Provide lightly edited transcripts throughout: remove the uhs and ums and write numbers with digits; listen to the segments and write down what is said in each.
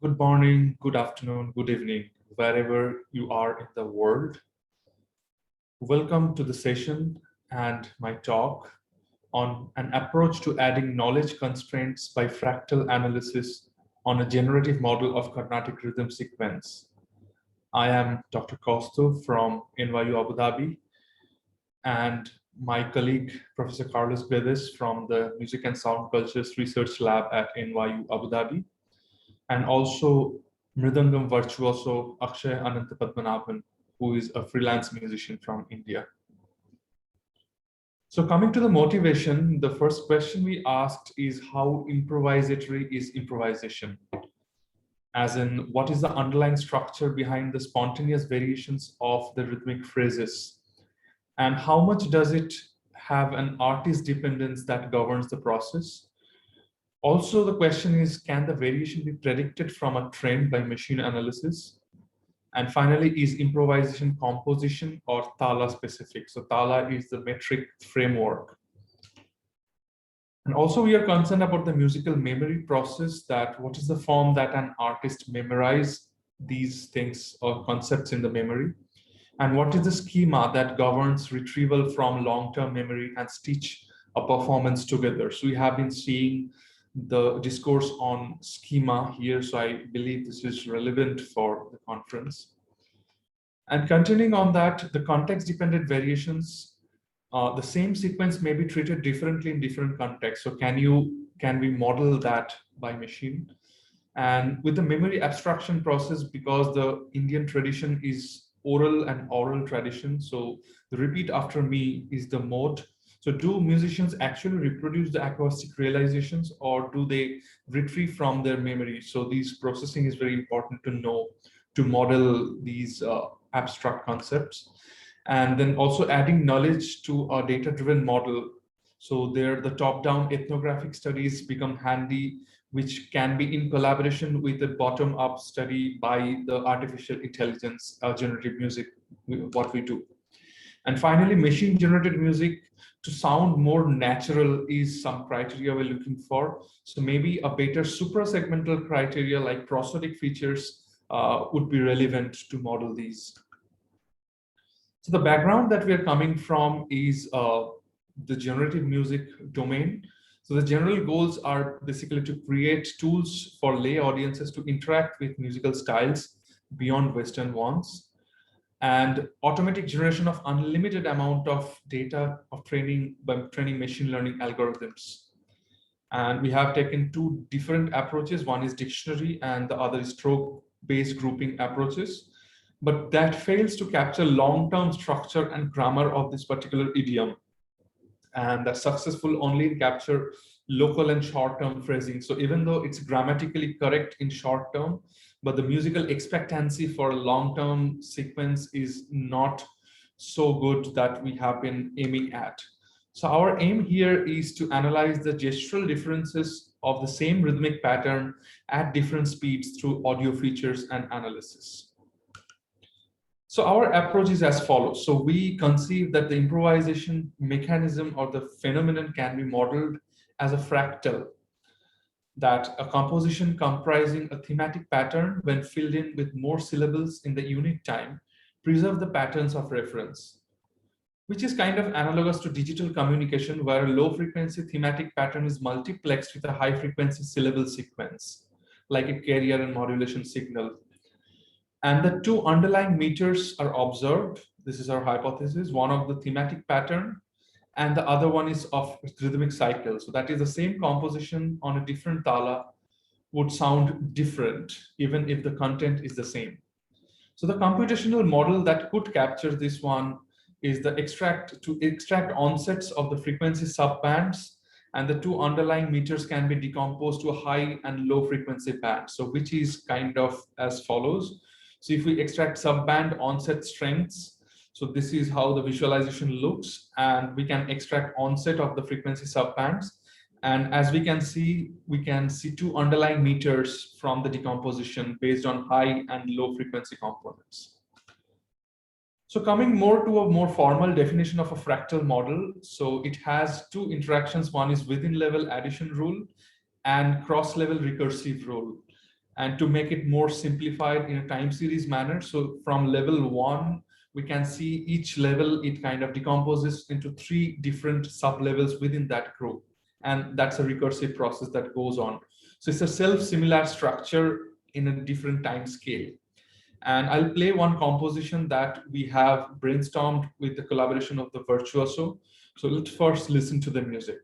Good morning, good afternoon, good evening, wherever you are in the world. Welcome to the session and my talk on an approach to adding knowledge constraints by fractal analysis on a generative model of Carnatic rhythm sequence. I am Dr. Kaustuv from NYU Abu Dhabi, and my colleague, Professor Carlos Guedes from the Music and Sound Cultures Research Lab at NYU Abu Dhabi, and also Mridangam virtuoso Akshay Anantapadmanabhan, who is a freelance musician from India. So coming to the motivation, the first question we asked is how improvisatory is improvisation? As in, what is the underlying structure behind the spontaneous variations of the rhythmic phrases? And how much does it have an artist dependence that governs the process? Also, the question is, can the variation be predicted from a trend by machine analysis? And finally, is improvisation composition or thala specific? So thala is the metric framework. And also we are concerned about the musical memory process, that what is the form that an artist memorize these things or concepts in the memory? And what is the schema that governs retrieval from long-term memory and stitch a performance together? So we have been seeing the discourse on schema here, so I believe this is relevant for the conference. And continuing on that, the context-dependent variations, the same sequence may be treated differently in different contexts. So can we model that by machine? And with the memory abstraction process, because the Indian tradition is oral and oral tradition, so the repeat after me is the mode. So do musicians actually reproduce the acoustic realizations, or do they retrieve from their memory? So this processing is very important to know to model these abstract concepts. And then also adding knowledge to a data-driven model. So there the top-down ethnographic studies become handy, which can be in collaboration with the bottom-up study by the artificial intelligence, generative music, what we do. And finally, machine-generated music to sound more natural is some criteria we're looking for. So maybe a better suprasegmental criteria like prosodic features would be relevant to model these. So the background that we are coming from is the generative music domain. So the general goals are basically to create tools for lay audiences to interact with musical styles beyond Western ones, and automatic generation of unlimited amount of data of training by training machine learning algorithms. And we have taken two different approaches. One is dictionary and the other is stroke-based grouping approaches. But that fails to capture long-term structure and grammar of this particular idiom. And that's successful only in capture local and short-term phrasing. So even though it's grammatically correct in short term, but the musical expectancy for a long-term sequence is not so good that we have been aiming at. So our aim here is to analyze the gestural differences of the same rhythmic pattern at different speeds through audio features and analysis. So our approach is as follows. So we conceive that the improvisation mechanism or the phenomenon can be modeled as a fractal, that a composition comprising a thematic pattern, when filled in with more syllables in the unit time, preserve the patterns of reference, which is kind of analogous to digital communication, where a low frequency thematic pattern is multiplexed with a high frequency syllable sequence, like a carrier and modulation signal. And the two underlying meters are observed. This is our hypothesis, one of the thematic pattern, and the other one is of rhythmic cycle. So that is the same composition on a different thala would sound different, even if the content is the same. So the computational model that could capture this one is the extract onsets of the frequency subbands, and the two underlying meters can be decomposed to a high and low frequency band. So which is kind of as follows. So if we extract subband onset strengths, so this is how the visualization looks, and we can extract onset of the frequency subbands. And as we can see two underlying meters from the decomposition based on high and low frequency components. So coming more to a more formal definition of a fractal model. So it has two interactions. One is within level addition rule and cross level recursive rule. And to make it more simplified in a time series manner, so from level 1, we can see each level, it kind of decomposes into 3 different sub-levels within that group. And that's a recursive process that goes on. So it's a self-similar structure in a different time scale. And I'll play one composition that we have brainstormed with the collaboration of the virtuoso. So let's first listen to the music.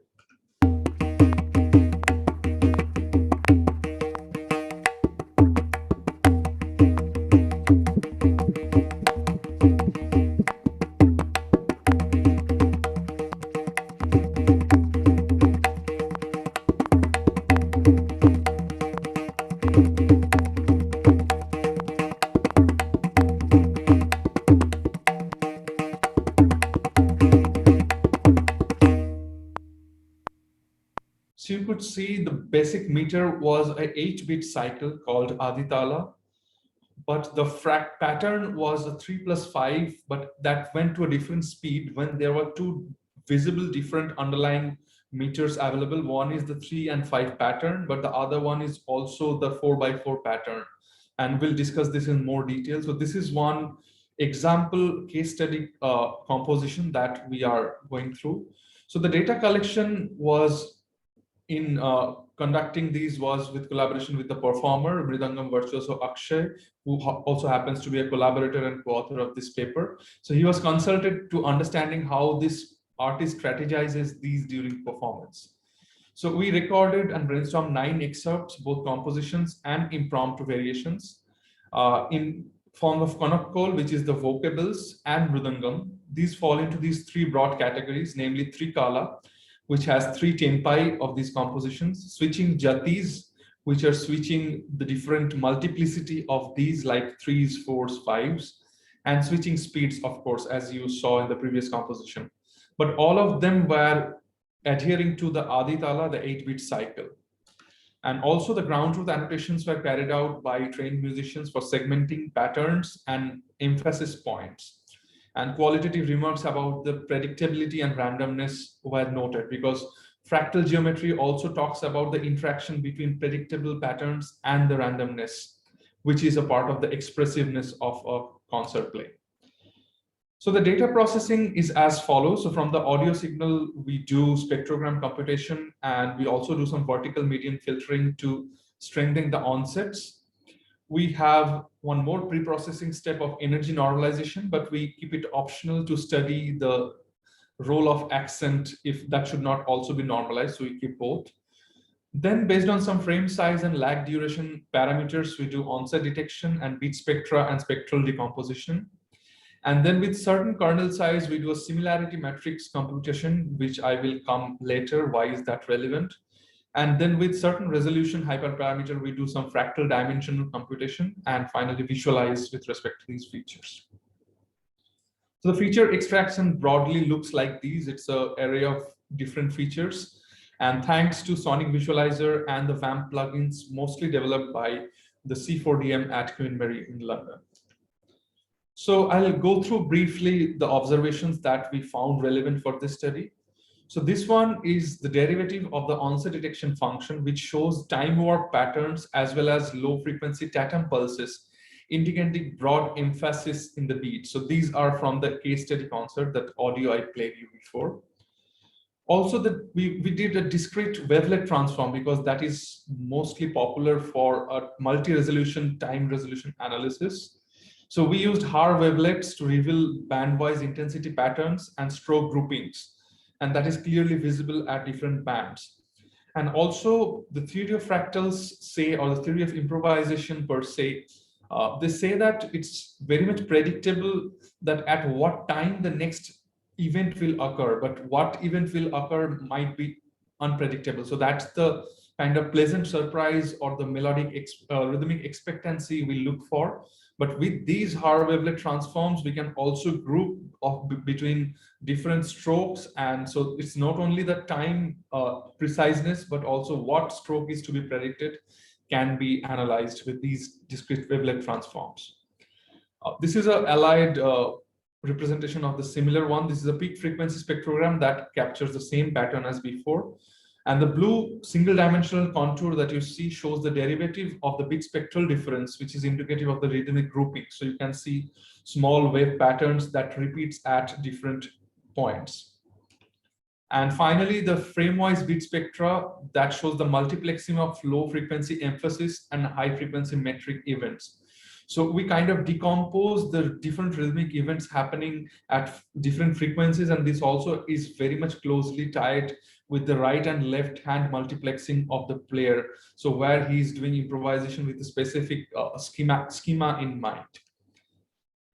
So you could see the basic meter was an 8-bit cycle called Aditala, but the frac pattern was a 3+5, but that went to a different speed when there were 2 visible different underlying meters available. One is the 3 and 5 pattern, but the other one is also the 4x4 pattern. And we'll discuss this in more detail. So this is one example case study composition that we are going through. So the data collection was in conducting these was with collaboration with the performer, Mridangam virtuoso Akshay, who also happens to be a collaborator and co-author of this paper. So he was consulted to understanding how this artist strategizes these during performance. So we recorded and brainstormed 9 excerpts, both compositions and impromptu variations, in form of konokkol, which is the vocables, and Mridangam. These fall into these 3 broad categories, namely Trikala, which has 3 tempi of these compositions, switching jatis, which are switching the different multiplicity of these like 3s, 4s, 5s, and switching speeds, of course, as you saw in the previous composition. But all of them were adhering to the Aditala, the 8-bit cycle. And also the ground truth annotations were carried out by trained musicians for segmenting patterns and emphasis points. And qualitative remarks about the predictability and randomness were noted, because fractal geometry also talks about the interaction between predictable patterns and the randomness, which is a part of the expressiveness of a concert play. So the data processing is as follows. So from the audio signal, we do spectrogram computation, and we also do some vertical median filtering to strengthen the onsets. We have one more pre-processing step of energy normalization, but we keep it optional to study the role of accent if that should not also be normalized. So we keep both. Then based on some frame size and lag duration parameters, we do onset detection and beat spectra and spectral decomposition. And then with certain kernel size, we do a similarity matrix computation, which I will come later. Why is that relevant? And then with certain resolution hyperparameter, we do some fractal dimensional computation and finally visualize with respect to these features. So the feature extraction broadly looks like these. It's an array of different features. And thanks to Sonic Visualizer and the VAMP plugins, mostly developed by the C4DM at Queen Mary in London. So I'll go through briefly the observations that we found relevant for this study. So this one is the derivative of the onset detection function, which shows time warp patterns as well as low frequency tatum pulses, indicating broad emphasis in the beat. So these are from the case study concert, that audio I played you before. Also, we did a discrete wavelet transform, because that is mostly popular for a multi-resolution time resolution analysis. So we used Haar wavelets to reveal bandwise intensity patterns and stroke groupings, and that is clearly visible at different bands. And also the theory of fractals say, or the theory of improvisation per se, they say that it's very much predictable that at what time the next event will occur, but what event will occur might be unpredictable. So that's the kind of pleasant surprise or the melodic rhythmic expectancy we look for. But with these Haar wavelet transforms, we can also group between different strokes. And so it's not only the time preciseness, but also what stroke is to be predicted can be analyzed with these discrete wavelet transforms. This is an allied representation of the similar one. This is a peak frequency spectrogram that captures the same pattern as before. And the blue single dimensional contour that you see shows the derivative of the bit spectral difference, which is indicative of the rhythmic grouping. So you can see small wave patterns that repeats at different points. And finally, the frame-wise bit spectra that shows the multiplexing of low frequency emphasis and high frequency metric events. So we kind of decompose the different rhythmic events happening at different frequencies, and this also is very much closely tied with the right and left hand multiplexing of the player. So where he's doing improvisation with a specific schema in mind.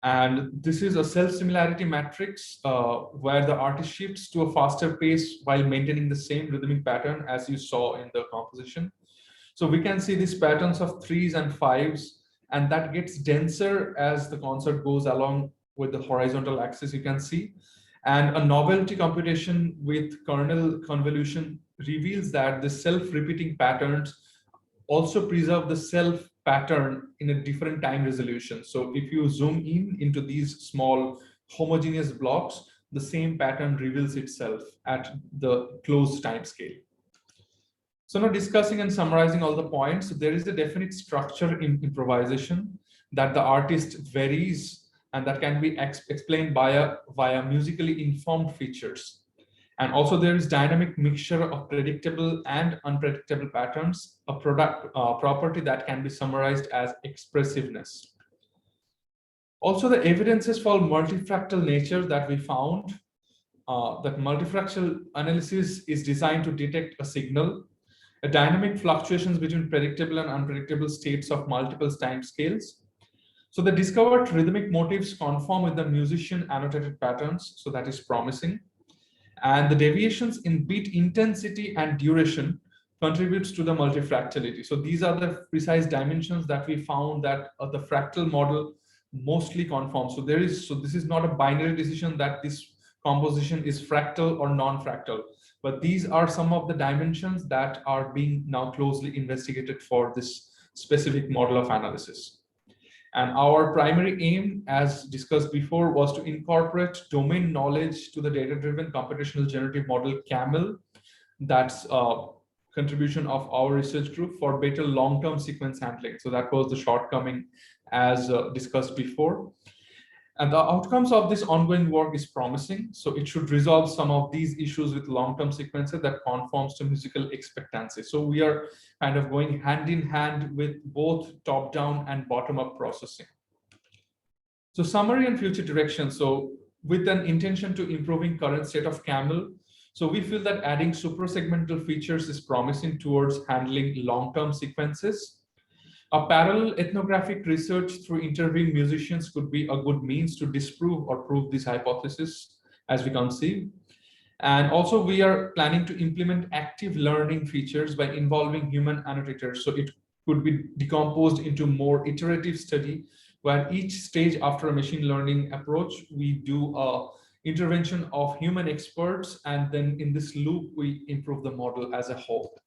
And this is a self-similarity matrix where the artist shifts to a faster pace while maintaining the same rhythmic pattern as you saw in the composition. So we can see these patterns of 3s and 5s, and that gets denser as the concert goes along with the horizontal axis, you can see. And a novelty computation with kernel convolution reveals that the self-repeating patterns also preserve the self pattern in a different time resolution. So if you zoom in into these small homogeneous blocks, the same pattern reveals itself at the closed time scale. So now discussing and summarizing all the points, there is a definite structure in improvisation that the artist varies, and that can be explained via musically informed features. And also there is dynamic mixture of predictable and unpredictable patterns, a property that can be summarized as expressiveness. Also the evidences for multi-fractal nature that we found, that multi-fractal analysis is designed to detect a signal, a dynamic fluctuations between predictable and unpredictable states of multiple time scales. So the discovered rhythmic motifs conform with the musician annotated patterns, so that is promising. And the deviations in beat intensity and duration contributes to the multi-fractality. So these are the precise dimensions that we found that the fractal model mostly conforms. So this is not a binary decision that this composition is fractal or non-fractal, but these are some of the dimensions that are being now closely investigated for this specific model of analysis. And our primary aim, as discussed before, was to incorporate domain knowledge to the data-driven computational generative model CaMel. That's a contribution of our research group for better long-term sequence handling. So that was the shortcoming as discussed before. And the outcomes of this ongoing work is promising. So it should resolve some of these issues with long-term sequences that conforms to musical expectancy. So we are kind of going hand in hand with both top-down and bottom-up processing. So summary and future direction. So with an intention to improving current state of CaMel, so we feel that adding suprasegmental features is promising towards handling long-term sequences. A parallel ethnographic research through interviewing musicians could be a good means to disprove or prove this hypothesis, as we conceive. And also we are planning to implement active learning features by involving human annotators. So it could be decomposed into more iterative study, where each stage after a machine learning approach, we do a intervention of human experts, and then in this loop, we improve the model as a whole.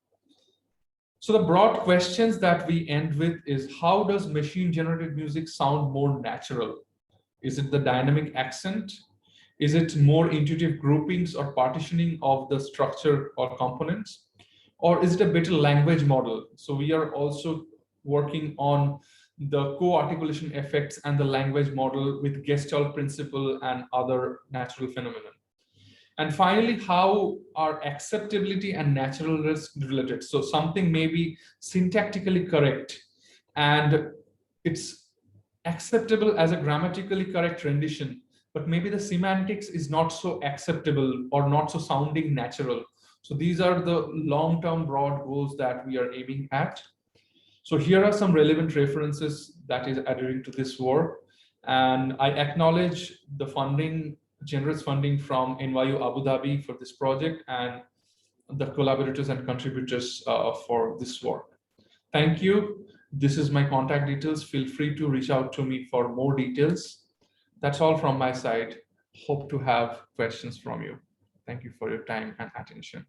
So the broad questions that we end with is, how does machine generated music sound more natural? Is it the dynamic accent? Is it more intuitive groupings or partitioning of the structure or components? Or is it a better language model? So we are also working on the co-articulation effects and the language model with Gestalt principle and other natural phenomena. And finally, how are acceptability and naturalness related? So something may be syntactically correct and it's acceptable as a grammatically correct rendition, but maybe the semantics is not so acceptable or not so sounding natural. So these are the long-term broad goals that we are aiming at. So here are some relevant references that is adhering to this work. And I acknowledge the funding, generous funding from NYU Abu Dhabi for this project and the collaborators and contributors for this work. Thank you. This is my contact details. Feel free to reach out to me for more details. That's all from my side. Hope to have questions from you. Thank you for your time and attention.